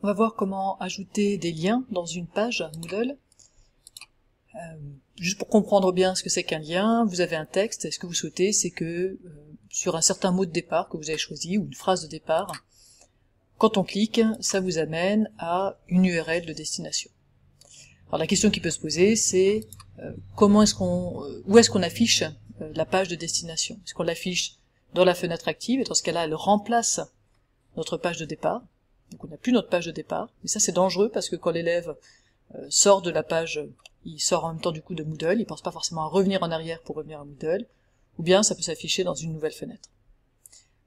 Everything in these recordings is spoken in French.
On va voir comment ajouter des liens dans une page Moodle. Juste pour comprendre bien ce que c'est qu'un lien, vous avez un texte, et ce que vous souhaitez, c'est que sur un certain mot de départ que vous avez choisi, ou une phrase de départ, quand on clique, ça vous amène à une URL de destination. Alors la question qui peut se poser, c'est où est-ce qu'on affiche la page de destination? Est-ce qu'on l'affiche dans la fenêtre active, et dans ce cas-là, elle remplace notre page de départ, donc on n'a plus notre page de départ, mais ça c'est dangereux parce que quand l'élève sort de la page, il sort en même temps du coup de Moodle, il pense pas forcément à revenir en arrière pour revenir à Moodle, ou bien ça peut s'afficher dans une nouvelle fenêtre.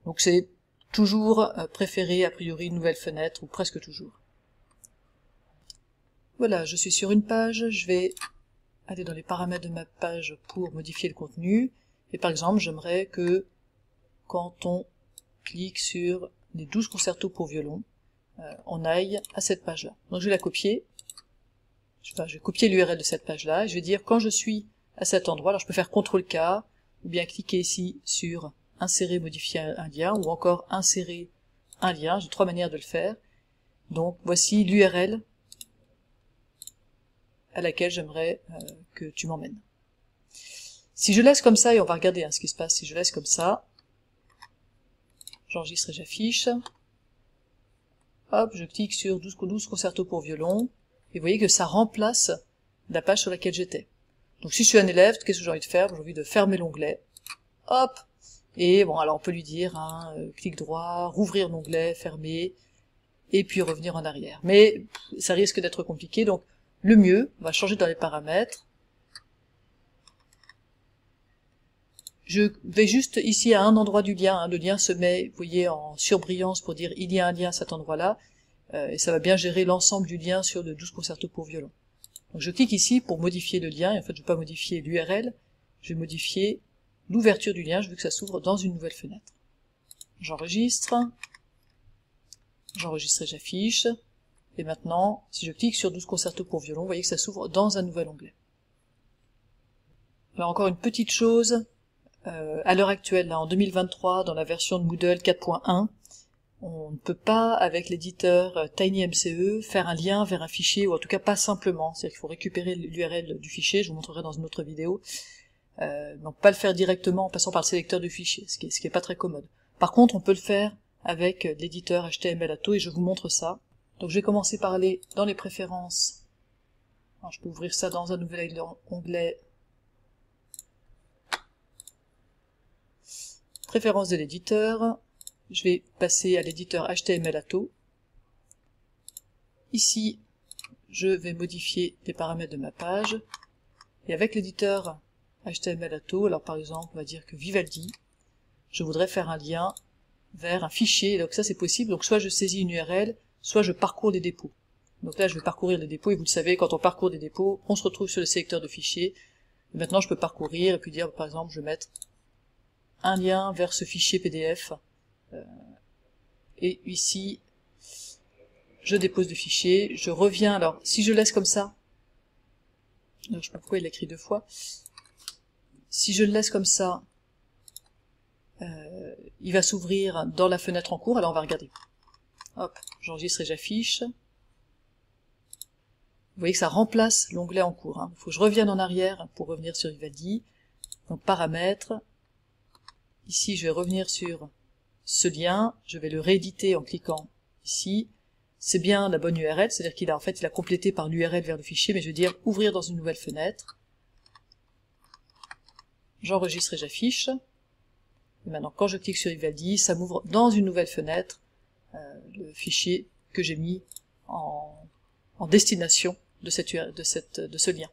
Donc c'est toujours préféré a priori une nouvelle fenêtre, ou presque toujours. Voilà, je suis sur une page, je vais aller dans les paramètres de ma page pour modifier le contenu, et par exemple j'aimerais que quand on clique sur les 12 concertos pour violon, on aille à cette page-là. Donc je vais la copier, je vais copier l'URL de cette page-là, et je vais dire quand je suis à cet endroit, alors je peux faire CTRL-K, ou bien cliquer ici sur insérer, modifier un lien, ou encore insérer un lien, j'ai 3 manières de le faire. Donc voici l'URL à laquelle j'aimerais que tu m'emmènes. Si je laisse comme ça, et on va regarder ce qui se passe, si je laisse comme ça, j'enregistre et j'affiche, hop, je clique sur 12 concertos pour violon, et vous voyez que ça remplace la page sur laquelle j'étais. Donc si je suis un élève, qu'est-ce que j'ai envie de faire? J'ai envie de fermer l'onglet, hop, et bon, alors on peut lui dire, clic droit, rouvrir l'onglet, fermer, et puis revenir en arrière. Mais ça risque d'être compliqué, donc le mieux, on va changer dans les paramètres. Je vais juste ici à un endroit du lien, le lien se met, vous voyez, en surbrillance pour dire il y a un lien à cet endroit-là, et ça va bien gérer l'ensemble du lien sur le 12 concertos pour violon. Donc je clique ici pour modifier le lien, et en fait je ne vais pas modifier l'URL, je vais modifier l'ouverture du lien, je veux que ça s'ouvre dans une nouvelle fenêtre. J'enregistre et j'affiche, et maintenant, si je clique sur 12 concertos pour violon, vous voyez que ça s'ouvre dans un nouvel onglet. Alors encore une petite chose, à l'heure actuelle, là, en 2023, dans la version de Moodle 4.1, on ne peut pas, avec l'éditeur TinyMCE, faire un lien vers un fichier, ou en tout cas pas simplement, c'est-à-dire qu'il faut récupérer l'URL du fichier, je vous montrerai dans une autre vidéo, donc pas le faire directement en passant par le sélecteur du fichier, ce qui est pas très commode. Par contre, on peut le faire avec l'éditeur HTML-ATO, et je vous montre ça. Donc je vais commencer par aller dans les préférences. Alors, je peux ouvrir ça dans un nouvel onglet. Préférences de l'éditeur. Je vais passer à l'éditeur HTML-ATO. Ici, je vais modifier les paramètres de ma page. Et avec l'éditeur HTML-ATO, alors par exemple, on va dire que Vivaldi, je voudrais faire un lien vers un fichier. Donc ça c'est possible. Donc soit je saisis une URL, soit je parcours des dépôts. Donc là je vais parcourir les dépôts, et vous le savez, quand on parcourt des dépôts, on se retrouve sur le sélecteur de fichiers. Et maintenant je peux parcourir et puis dire par exemple je vais mettre un lien vers ce fichier PDF. Et ici je dépose le fichier, je reviens, alors si je laisse comme ça, je sais pas pourquoi il l'a écrit 2 fois, si je le laisse comme ça, il va s'ouvrir dans la fenêtre en cours, alors on va regarder. Hop, j'enregistre et j'affiche. Vous voyez que ça remplace l'onglet en cours. Il faut que je revienne en arrière pour revenir sur Vivaldi. Donc paramètres. Ici, je vais revenir sur ce lien. Je vais le rééditer en cliquant ici. C'est bien la bonne URL, c'est-à-dire qu'il a complété par l'URL vers le fichier, mais je vais dire ouvrir dans une nouvelle fenêtre. J'enregistre et j'affiche. Et maintenant, quand je clique sur Vivaldi, ça m'ouvre dans une nouvelle fenêtre le fichier que j'ai mis en destination de ce lien.